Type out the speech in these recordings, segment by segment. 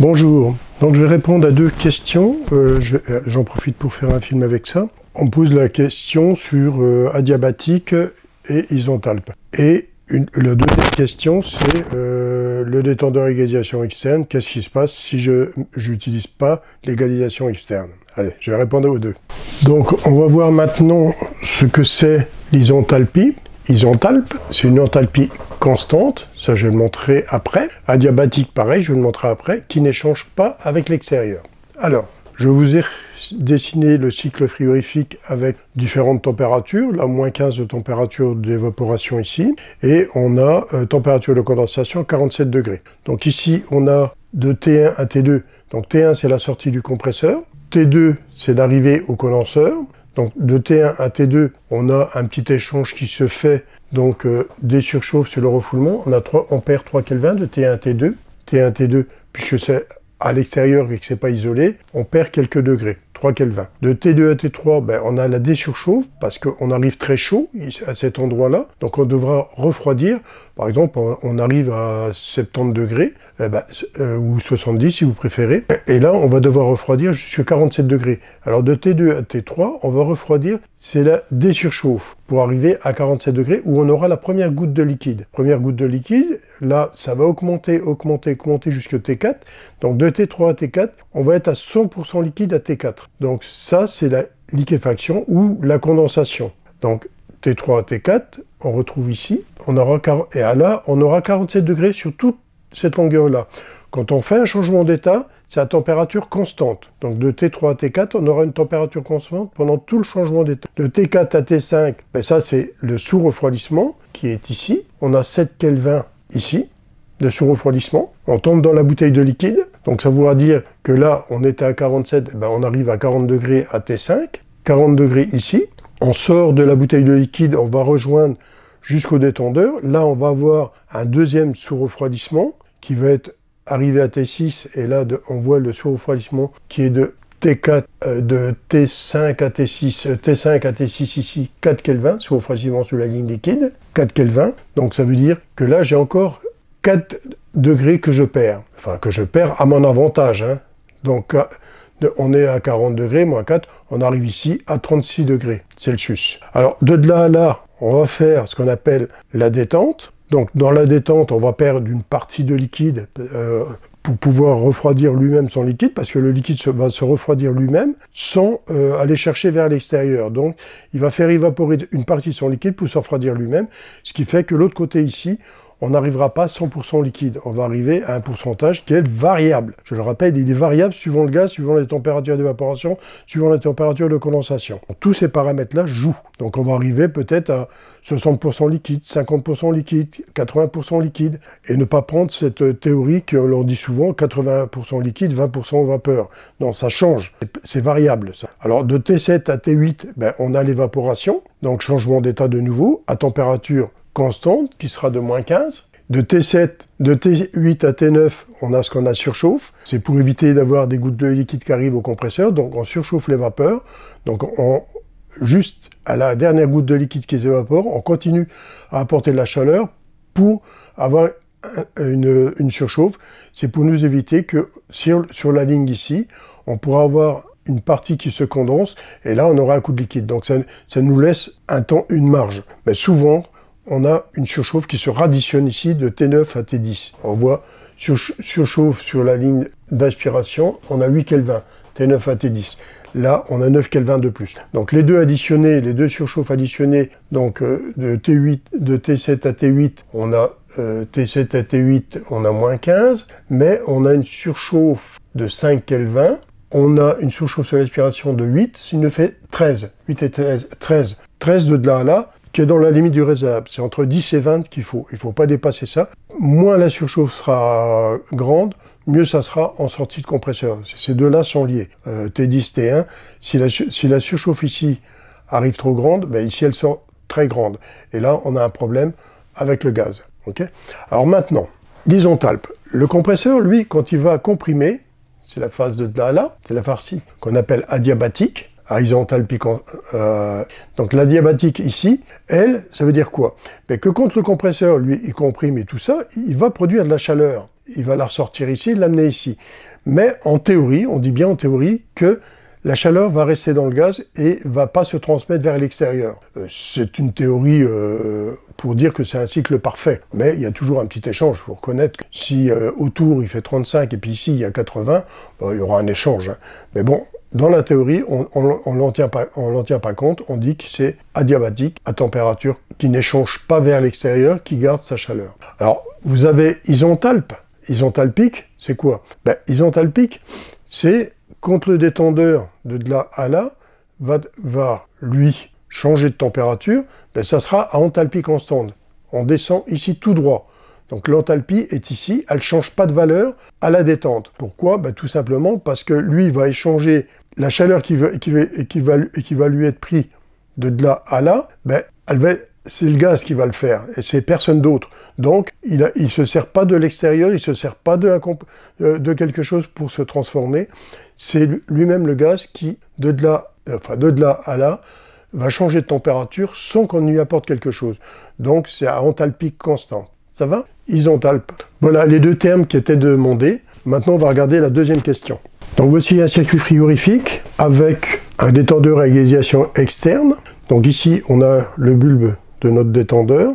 Bonjour, donc je vais répondre à deux questions, j'en profite pour faire un film avec ça. On me pose la question sur adiabatique et isenthalpe. Et la deuxième question, c'est le détendeur égalisation externe, qu'est-ce qui se passe si je n'utilise pas l'égalisation externe? Allez, je vais répondre aux deux. Donc on va voir maintenant ce que c'est l'isenthalpie. Isenthalpe, c'est une enthalpie constante, ça je vais le montrer après. Adiabatique, pareil, je vais le montrer après, qui n'échange pas avec l'extérieur. Alors, je vous ai dessiné le cycle frigorifique avec différentes températures, la moins 15 de température d'évaporation ici, et on a température de condensation 47 degrés. Donc ici, on a de T1 à T2, donc T1 c'est la sortie du compresseur, T2 c'est l'arrivée au condenseur. Donc de T1 à T2, on a un petit échange qui se fait, donc des surchauffes sur le refoulement. On perd 3 Kelvin de T1 à T2. T1 à T2, puisque c'est à l'extérieur et que c'est pas isolé, on perd quelques degrés, 3 Kelvin. De T2 à T3, ben, on a la désurchauffe, parce qu'on arrive très chaud à cet endroit-là, donc on devra refroidir. Par exemple, on arrive à 70 degrés, ou 70 si vous préférez, et là on va devoir refroidir jusqu'à 47 degrés. Alors de T2 à T3, on va refroidir, c'est la désurchauffe, pour arriver à 47 degrés, où on aura la première goutte de liquide. Première goutte de liquide, là ça va augmenter jusqu'à T4, donc de T3 à T4, on va être à 100% liquide à T4. Donc ça c'est la liquéfaction ou la condensation. Donc T3 à T4, on retrouve ici, on aura 47 degrés sur toute cette longueur-là. Quand on fait un changement d'état, c'est à température constante. Donc de T3 à T4, on aura une température constante pendant tout le changement d'état. De T4 à T5, ben ça c'est le sous-refroidissement qui est ici. On a 7 Kelvin ici de sous-refroidissement. On tombe dans la bouteille de liquide. Donc ça voudra dire que là, on était à 47, ben on arrive à 40 degrés à T5. 40 degrés ici. On sort de la bouteille de liquide, on va rejoindre jusqu'au détendeur. Là, on va avoir un deuxième sous-refroidissement qui va être arrivé à T6. Et là, on voit le sous-refroidissement qui est de T4, de T5 à T6, T5 à T6 ici, 4 Kelvin, sous-refroidissement sous la ligne liquide, 4 Kelvin. Donc ça veut dire que là, j'ai encore 4 degrés que je perds. Enfin, que je perds à mon avantage. Hein. Donc, on est à 40 degrés, moins 4, on arrive ici à 36 degrés Celsius. Alors, de là à là, on va faire ce qu'on appelle la détente. Donc, dans la détente, on va perdre une partie de liquide pour pouvoir refroidir lui-même son liquide, parce que le liquide va se refroidir lui-même sans aller chercher vers l'extérieur. Donc, il va faire évaporer une partie de son liquide pour se refroidir lui-même, ce qui fait que l'autre côté ici, on n'arrivera pas à 100% liquide. On va arriver à un pourcentage qui est variable. Je le rappelle, il est variable suivant le gaz, suivant les températures d'évaporation, suivant les températures de condensation. Tous ces paramètres-là jouent. Donc on va arriver peut-être à 60% liquide, 50% liquide, 80% liquide. Et ne pas prendre cette théorie que l'on dit souvent, 80% liquide, 20% vapeur. Non, ça change. C'est variable, ça. Alors de T7 à T8, ben, on a l'évaporation. Donc changement d'état de nouveau, à température constante, qui sera de moins 15. De T7, de T8 à T9, on a ce qu'on a surchauffe. C'est pour éviter d'avoir des gouttes de liquide qui arrivent au compresseur. Donc on surchauffe les vapeurs. Donc juste à la dernière goutte de liquide qui s'évapore, on continue à apporter de la chaleur pour avoir une surchauffe. C'est pour nous éviter que sur la ligne ici, on pourra avoir une partie qui se condense et là on aura un coup de liquide. Donc ça nous laisse une marge. Mais souvent, on a une surchauffe qui se radditionne ici de T9 à T10. On voit surchauffe sur la ligne d'aspiration, on a 8 Kelvin, T9 à T10. Là, on a 9 Kelvin de plus. Donc les deux additionnés, les deux surchauffes additionnées, donc de T7 à T8, on a T7 à T8, on a moins 15, mais on a une surchauffe de 5 Kelvin, on a une surchauffe sur l'aspiration de 8, ce qui nous fait 13. 8 et 13, 13. 13 de là à là, qui est dans la limite du raisonnable. C'est entre 10 et 20 qu'il faut. Il ne faut pas dépasser ça. Moins la surchauffe sera grande, mieux ça sera en sortie de compresseur. Ces deux-là sont liés. T10, T1. Si la surchauffe ici arrive trop grande, ben ici elle sort très grande. Et là, on a un problème avec le gaz. Okay. Alors maintenant, l'isenthalpe. Le compresseur, lui, quand il va comprimer, c'est la phase de là à là, c'est la phase qu'on appelle adiabatique. À isenthalpie. Donc l'adiabatique ici, elle, ça veut dire quoi? Mais que quand le compresseur, lui, il comprime et tout ça, il va produire de la chaleur. il va la ressortir ici et l'amener ici. Mais en théorie, on dit bien en théorie que la chaleur va rester dans le gaz et va pas se transmettre vers l'extérieur. C'est une théorie pour dire que c'est un cycle parfait. Mais il y a toujours un petit échange. Il faut reconnaître que si autour il fait 35 et puis ici il y a 80, il y aura un échange. Hein. Mais bon, dans la théorie, on n'en tient pas compte. On dit que c'est adiabatique, à température qui n'échange pas vers l'extérieur, qui garde sa chaleur. Alors, vous avez isenthalpe. Isenthalpique, c'est quoi? Isenthalpique, c'est quand le détendeur de là à là va lui changer de température, ça sera à enthalpie constante. On descend ici tout droit. Donc l'enthalpie est ici, elle ne change pas de valeur à la détente. Pourquoi? Tout simplement parce que lui va échanger la chaleur qui va lui être prise de là à là, c'est le gaz qui va le faire, et c'est personne d'autre. Donc, il ne se sert pas de l'extérieur, il ne se sert pas de quelque chose pour se transformer. C'est lui-même le gaz qui, de là à là, va changer de température sans qu'on lui apporte quelque chose. Donc, c'est à enthalpique constante. Ça va? Isenthalpe. Voilà les deux termes qui étaient demandés. Maintenant, on va regarder la deuxième question. Donc, voici un circuit frigorifique avec un détendeur à égalisation externe. Donc ici, on a le bulbe de notre détendeur,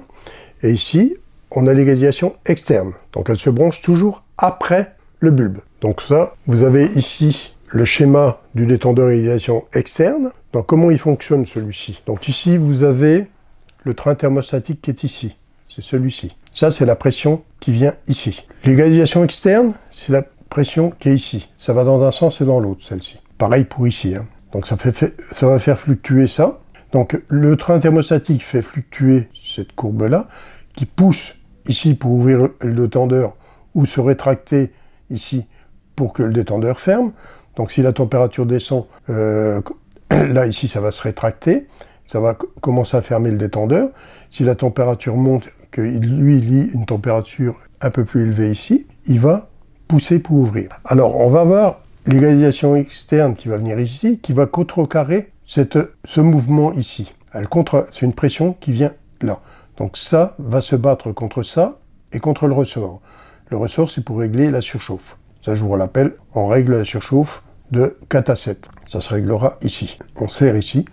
et ici, on a l'égalisation externe. Donc elle se branche toujours après le bulbe. Donc ça, vous avez ici le schéma du détendeur à égalisation externe. Donc comment il fonctionne celui-ci? Donc ici, vous avez le train thermostatique qui est ici. C'est celui-ci. Ça, c'est la pression qui vient ici. L'égalisation externe, c'est la pression qui est ici. Ça va dans un sens et dans l'autre, celle-ci. Pareil pour ici. Hein. Donc ça va faire fluctuer ça. Donc le train thermostatique fait fluctuer cette courbe-là, qui pousse ici pour ouvrir le détendeur, ou se rétracter ici pour que le détendeur ferme. Donc si la température descend, là ici ça va se rétracter, ça va commencer à fermer le détendeur. Si la température monte, que lui il lit une température un peu plus élevée ici, il va pousser pour ouvrir. Alors on va voir l'égalisation externe qui va venir ici, qui va contrecarrer ce mouvement ici. C'est une pression qui vient là. Donc ça va se battre contre ça et contre le ressort. Le ressort, c'est pour régler la surchauffe. Ça, je vous rappelle, on règle la surchauffe de 4 à 7. Ça se réglera ici. On serre ici.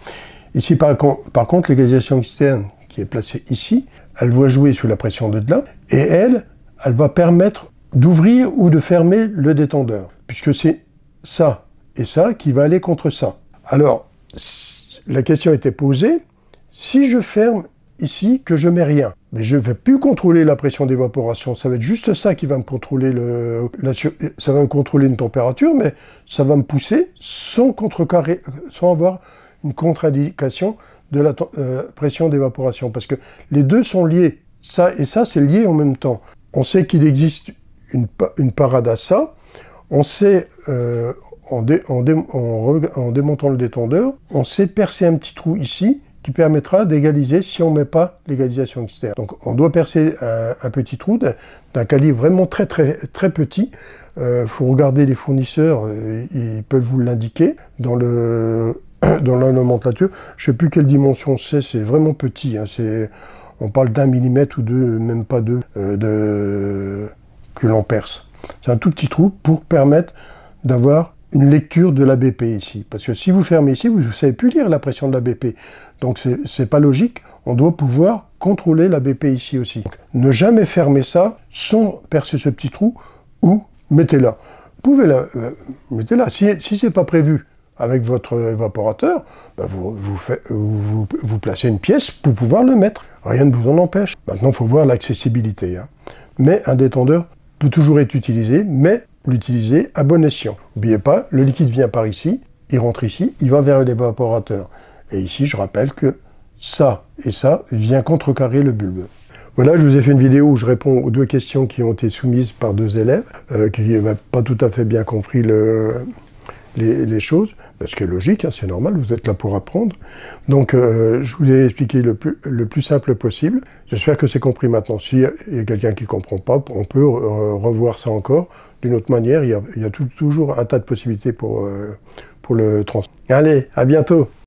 Ici, par contre, l'égalisation externe qui est placée ici, elle va jouer sous la pression de là, et elle va permettre d'ouvrir ou de fermer le détendeur, puisque c'est ça et ça qui va aller contre ça. Alors, la question était posée, si je ferme ici, que je mets rien, mais je ne vais plus contrôler la pression d'évaporation, ça va être juste ça qui va me contrôler ça va me contrôler une température, mais ça va me pousser sans contrecarrer, sans avoir une contre-indication de la pression d'évaporation, parce que les deux sont liés, ça et ça, c'est lié en même temps. On sait qu'il existe une parade à ça, on sait, en démontant le détendeur, on sait percer un petit trou ici qui permettra d'égaliser si on ne met pas l'égalisation externe. Donc on doit percer un petit trou d'un calibre vraiment très petit. Faut regarder les fournisseurs, ils peuvent vous l'indiquer dans la nomenclature. Je ne sais plus quelle dimension c'est vraiment petit. Hein, on parle d'1 millimètre ou même pas deux, que l'on perce. C'est un tout petit trou pour permettre d'avoir une lecture de l'ABP ici. Parce que si vous fermez ici, vous ne savez plus lire la pression de l'ABP. Donc c'est pas logique, on doit pouvoir contrôler l'ABP ici aussi. Ne jamais fermer ça sans percer ce petit trou ou mettez-la. Vous pouvez mettez-la. Si c'est pas prévu avec votre évaporateur, vous placez une pièce pour pouvoir le mettre. Rien ne vous en empêche. Maintenant, il faut voir l'accessibilité. Hein. Mais un détendeur peut toujours être utilisé, mais l'utiliser à bon escient. N'oubliez pas, le liquide vient par ici, il rentre ici, il va vers l'évaporateur. Et ici, je rappelle que ça et ça vient contrecarrer le bulbe. Voilà, je vous ai fait une vidéo où je réponds aux deux questions qui ont été soumises par deux élèves, qui n'avaient pas tout à fait bien compris les choses, ce qui est logique, hein, c'est normal, vous êtes là pour apprendre. Donc, je vous ai expliqué le plus simple possible. J'espère que c'est compris maintenant. S'il y a quelqu'un qui ne comprend pas, on peut revoir ça encore d'une autre manière. Il y a toujours un tas de possibilités pour le transmettre. Allez, à bientôt!